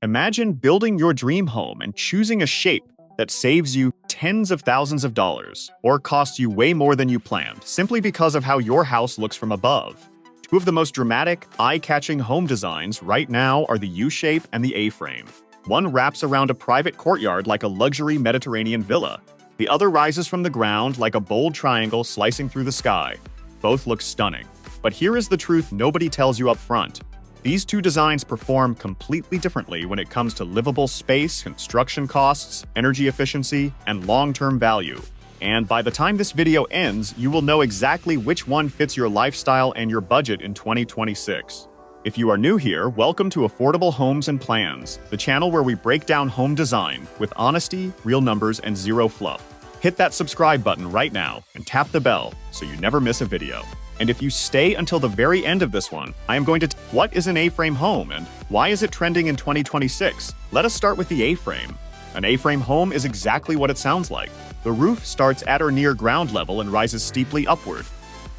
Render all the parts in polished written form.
Imagine building your dream home and choosing a shape that saves you tens of thousands of dollars or costs you way more than you planned simply because of how your house looks from above. Two of the most dramatic, eye-catching home designs right now are the U-shape and the A-frame. One wraps around a private courtyard like a luxury Mediterranean villa. The other rises from the ground like a bold triangle slicing through the sky. Both look stunning. But here is the truth nobody tells you up front. These two designs perform completely differently when it comes to livable space, construction costs, energy efficiency, and long-term value. And by the time this video ends, you will know exactly which one fits your lifestyle and your budget in 2026. If you are new here, welcome to Affordable Homes and Plans, the channel where we break down home design with honesty, real numbers, and zero fluff. Hit that subscribe button right now and tap the bell so you never miss a video. And if you stay until the very end of this one, I am going to what is an A-frame home and why is it trending in 2026? Let us start with the A-frame. An A-frame home is exactly what it sounds like. The roof starts at or near ground level and rises steeply upward,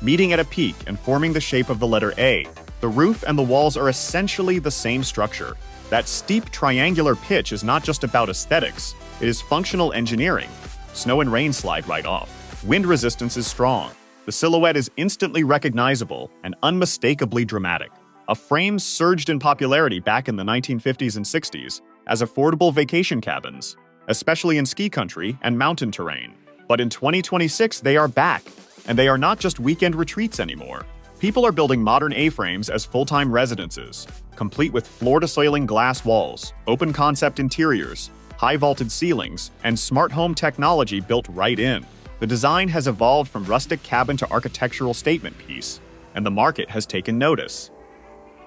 meeting at a peak and forming the shape of the letter A. The roof and the walls are essentially the same structure. That steep triangular pitch is not just about aesthetics, it is functional engineering. Snow and rain slide right off. Wind resistance is strong. The silhouette is instantly recognizable and unmistakably dramatic. A frame surged in popularity back in the 1950s and 60s as affordable vacation cabins, especially in ski country and mountain terrain. But in 2026, they are back, and they are not just weekend retreats anymore. People are building modern A-frames as full-time residences, complete with floor-to-ceiling glass walls, open-concept interiors, high-vaulted ceilings, and smart home technology built right in. The design has evolved from rustic cabin to architectural statement piece, and the market has taken notice.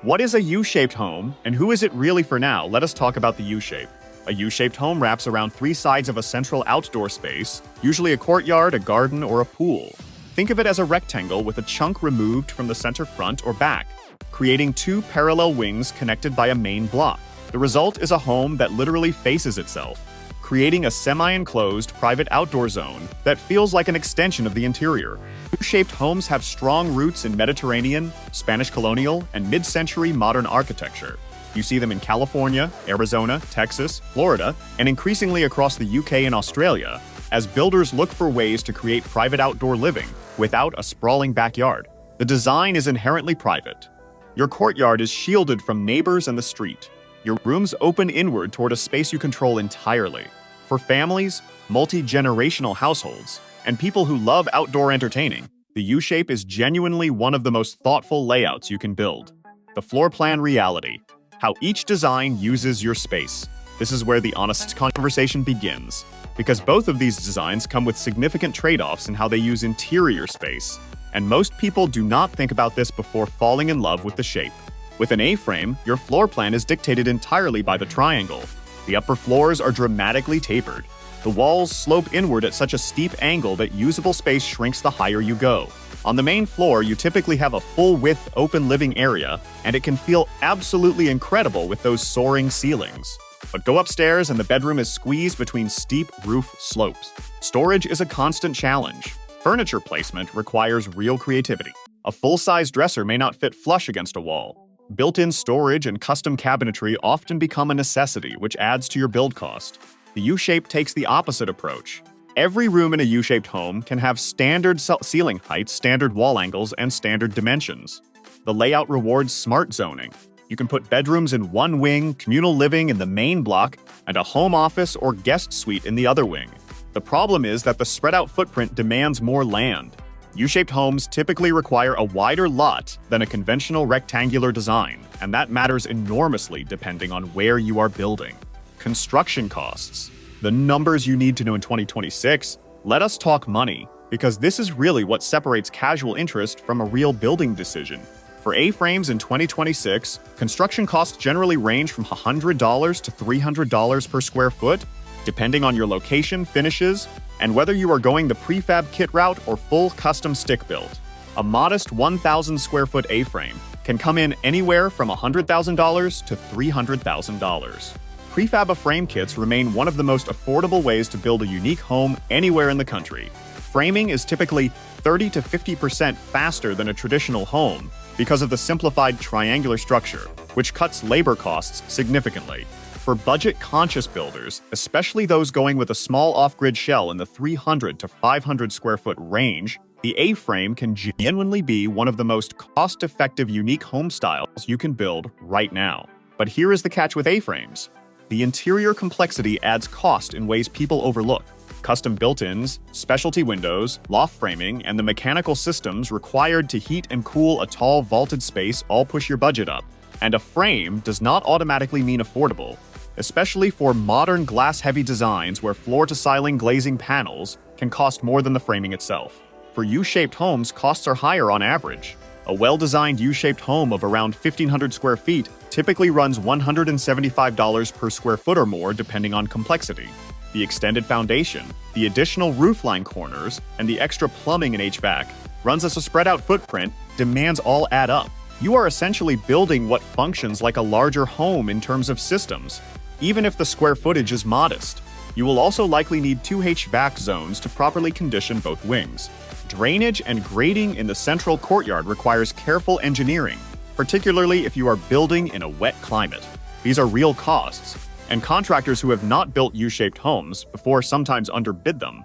What is a U-shaped home, and who is it really for now? Let us talk about the U-shape. A U-shaped home wraps around three sides of a central outdoor space, usually a courtyard, a garden, or a pool. Think of it as a rectangle with a chunk removed from the center front or back, creating two parallel wings connected by a main block. The result is a home that literally faces itself, creating a semi-enclosed private outdoor zone that feels like an extension of the interior. U-shaped homes have strong roots in Mediterranean, Spanish colonial, and mid-century modern architecture. You see them in California, Arizona, Texas, Florida, and increasingly across the UK and Australia, as builders look for ways to create private outdoor living without a sprawling backyard. The design is inherently private. Your courtyard is shielded from neighbors and the street. Your rooms open inward toward a space you control entirely. For families, multi-generational households, and people who love outdoor entertaining, the U-shape is genuinely one of the most thoughtful layouts you can build. The floor plan reality. How each design uses your space. This is where the honest conversation begins, because both of these designs come with significant trade-offs in how they use interior space, and most people do not think about this before falling in love with the shape. With an A-frame, your floor plan is dictated entirely by the triangle. The upper floors are dramatically tapered. The walls slope inward at such a steep angle that usable space shrinks the higher you go. On the main floor, you typically have a full-width open living area, and it can feel absolutely incredible with those soaring ceilings. But go upstairs and the bedroom is squeezed between steep roof slopes. Storage is a constant challenge. Furniture placement requires real creativity. A full-size dresser may not fit flush against a wall. Built-in storage and custom cabinetry often become a necessity, which adds to your build cost. The U-shape takes the opposite approach. Every room in a U-shaped home can have standard ceiling heights, standard wall angles, and standard dimensions. The layout rewards smart zoning. You can put bedrooms in one wing, communal living in the main block, and a home office or guest suite in the other wing. The problem is that the spread-out footprint demands more land. U-shaped homes typically require a wider lot than a conventional rectangular design, and that matters enormously depending on where you are building. Construction costs. The numbers you need to know in 2026. Let us talk money, because this is really what separates casual interest from a real building decision. For A-frames in 2026, construction costs generally range from $100 to $300 per square foot, depending on your location, finishes, and whether you are going the prefab kit route or full custom stick build. A modest 1,000 square foot A-frame can come in anywhere from $100,000 to $300,000. Prefab frame kits remain one of the most affordable ways to build a unique home anywhere in the country. Framing is typically 30 to 50% faster than a traditional home because of the simplified triangular structure, which cuts labor costs significantly. For budget-conscious builders, especially those going with a small off-grid shell in the 300 to 500 square foot range, the A-frame can genuinely be one of the most cost-effective unique home styles you can build right now. But here is the catch with A-frames. The interior complexity adds cost in ways people overlook. Custom built-ins, specialty windows, loft framing, and the mechanical systems required to heat and cool a tall vaulted space all push your budget up. And a frame does not automatically mean affordable, especially for modern glass-heavy designs where floor-to-ceiling glazing panels can cost more than the framing itself. For U-shaped homes, costs are higher on average. A well-designed U-shaped home of around 1,500 square feet typically runs $175 per square foot or more depending on complexity. The extended foundation, the additional roofline corners, and the extra plumbing and HVAC runs as a spread-out footprint, demands all add up. You are essentially building what functions like a larger home in terms of systems, even if the square footage is modest. You will also likely need 2 HVAC zones to properly condition both wings. Drainage and grading in the central courtyard requires careful engineering, particularly if you are building in a wet climate. These are real costs, and contractors who have not built U-shaped homes before sometimes underbid them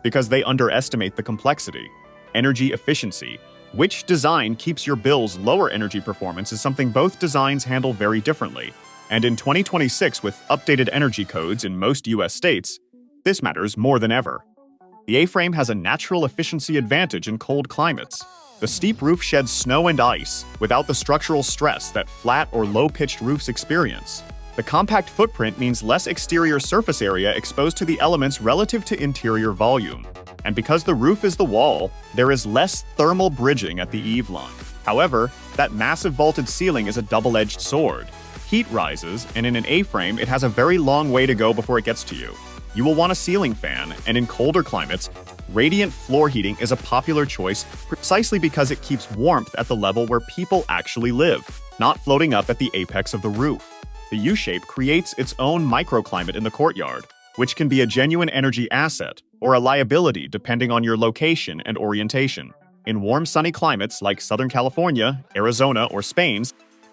because they underestimate the complexity. Energy efficiency. Which design keeps your bills lower energy performance is something both designs handle very differently. And in 2026, with updated energy codes in most US states, this matters more than ever. The A-frame has a natural efficiency advantage in cold climates. The steep roof sheds snow and ice without the structural stress that flat or low-pitched roofs experience. The compact footprint means less exterior surface area exposed to the elements relative to interior volume. And because the roof is the wall, there is less thermal bridging at the eave line. However, that massive vaulted ceiling is a double-edged sword. Heat rises, and in an A-frame, it has a very long way to go before it gets to you. You will want a ceiling fan, and in colder climates, radiant floor heating is a popular choice precisely because it keeps warmth at the level where people actually live, not floating up at the apex of the roof. The U-shape creates its own microclimate in the courtyard, which can be a genuine energy asset or a liability depending on your location and orientation. In warm, sunny climates like Southern California, Arizona, or Spain,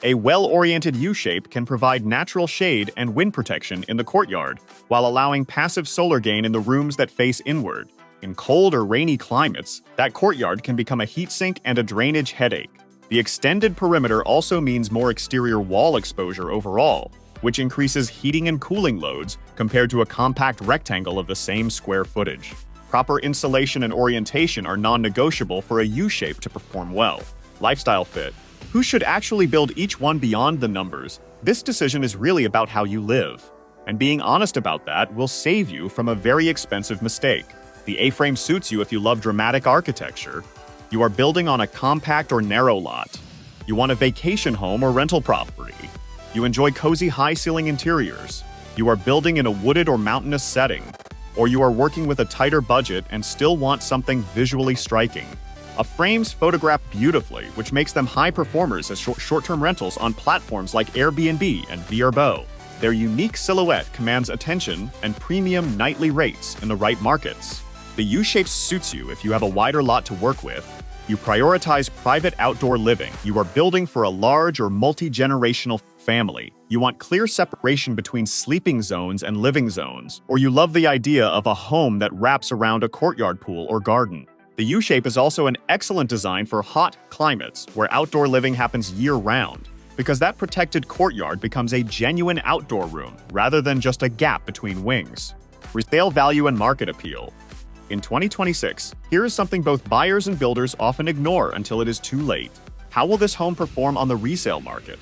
a well-oriented U-shape can provide natural shade and wind protection in the courtyard, while allowing passive solar gain in the rooms that face inward. In cold or rainy climates, that courtyard can become a heat sink and a drainage headache. The extended perimeter also means more exterior wall exposure overall, which increases heating and cooling loads compared to a compact rectangle of the same square footage. Proper insulation and orientation are non-negotiable for a U-shape to perform well. Lifestyle fit. Who should actually build each one beyond the numbers? This decision is really about how you live. And being honest about that will save you from a very expensive mistake. The A-frame suits you if you love dramatic architecture. You are building on a compact or narrow lot. You want a vacation home or rental property. You enjoy cozy high-ceiling interiors. You are building in a wooded or mountainous setting. Or you are working with a tighter budget and still want something visually striking. Frames photograph beautifully, which makes them high performers as short-term rentals on platforms like Airbnb and Vrbo. Their unique silhouette commands attention and premium nightly rates in the right markets. The U-shape suits you if you have a wider lot to work with. You prioritize private outdoor living. You are building for a large or multi-generational family. You want clear separation between sleeping zones and living zones. Or you love the idea of a home that wraps around a courtyard pool or garden. The U-shape is also an excellent design for hot climates where outdoor living happens year-round, because that protected courtyard becomes a genuine outdoor room rather than just a gap between wings. Resale value and market appeal. In 2026, here is something both buyers and builders often ignore until it is too late. How will this home perform on the resale market?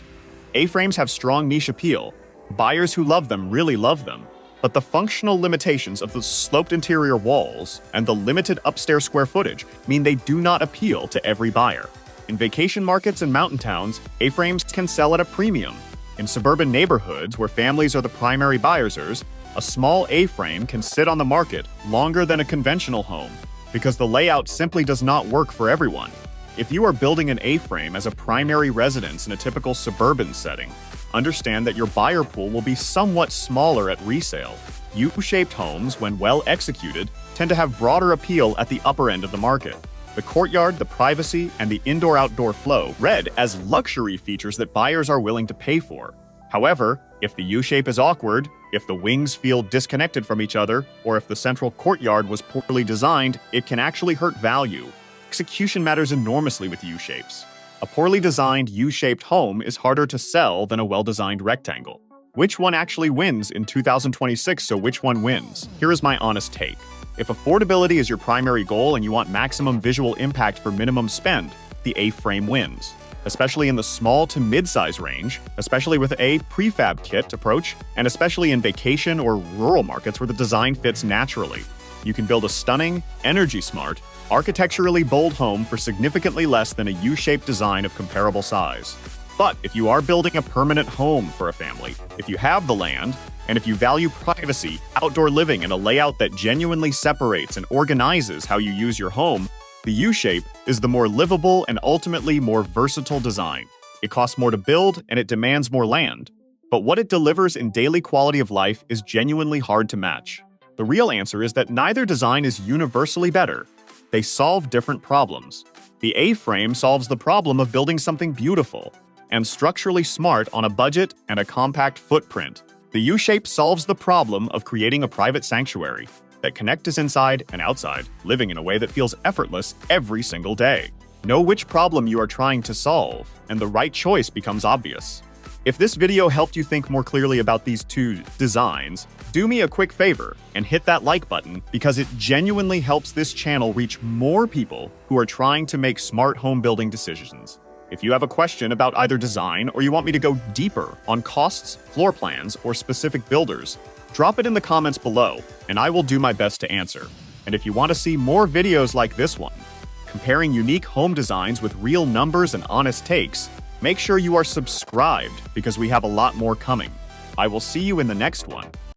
A-frames have strong niche appeal. Buyers who love them really love them. But the functional limitations of the sloped interior walls and the limited upstairs square footage mean they do not appeal to every buyer. In vacation markets and mountain towns, A-frames can sell at a premium. In suburban neighborhoods where families are the primary buyers, a small A-frame can sit on the market longer than a conventional home because the layout simply does not work for everyone. If you are building an A-frame as a primary residence in a typical suburban setting, understand that your buyer pool will be somewhat smaller at resale. U-shaped homes, when well executed, tend to have broader appeal at the upper end of the market. The courtyard, the privacy, and the indoor-outdoor flow read as luxury features that buyers are willing to pay for. However, if the U-shape is awkward, if the wings feel disconnected from each other, or if the central courtyard was poorly designed, it can actually hurt value. Execution matters enormously with U-shapes. A poorly designed U-shaped home is harder to sell than a well-designed rectangle. Which one actually wins in 2026, so which one wins? Here is my honest take. If affordability is your primary goal and you want maximum visual impact for minimum spend, the A-frame wins. Especially in the small to mid-size range, especially with a prefab kit approach, and especially in vacation or rural markets where the design fits naturally. You can build a stunning, energy-smart, architecturally bold home for significantly less than a U-shaped design of comparable size. But if you are building a permanent home for a family, if you have the land, and if you value privacy, outdoor living, and a layout that genuinely separates and organizes how you use your home, the U-shape is the more livable and ultimately more versatile design. It costs more to build and it demands more land. But what it delivers in daily quality of life is genuinely hard to match. The real answer is that neither design is universally better. They solve different problems. The A-frame solves the problem of building something beautiful and structurally smart on a budget and a compact footprint. The U-shape solves the problem of creating a private sanctuary that connects us inside and outside, living in a way that feels effortless every single day. Know which problem you are trying to solve, and the right choice becomes obvious. If this video helped you think more clearly about these two designs, do me a quick favor and hit that like button because it genuinely helps this channel reach more people who are trying to make smart home building decisions. If you have a question about either design or you want me to go deeper on costs, floor plans, or specific builders, drop it in the comments below, and I will do my best to answer. And if you want to see more videos like this one, comparing unique home designs with real numbers and honest takes, make sure you are subscribed because we have a lot more coming. I will see you in the next one.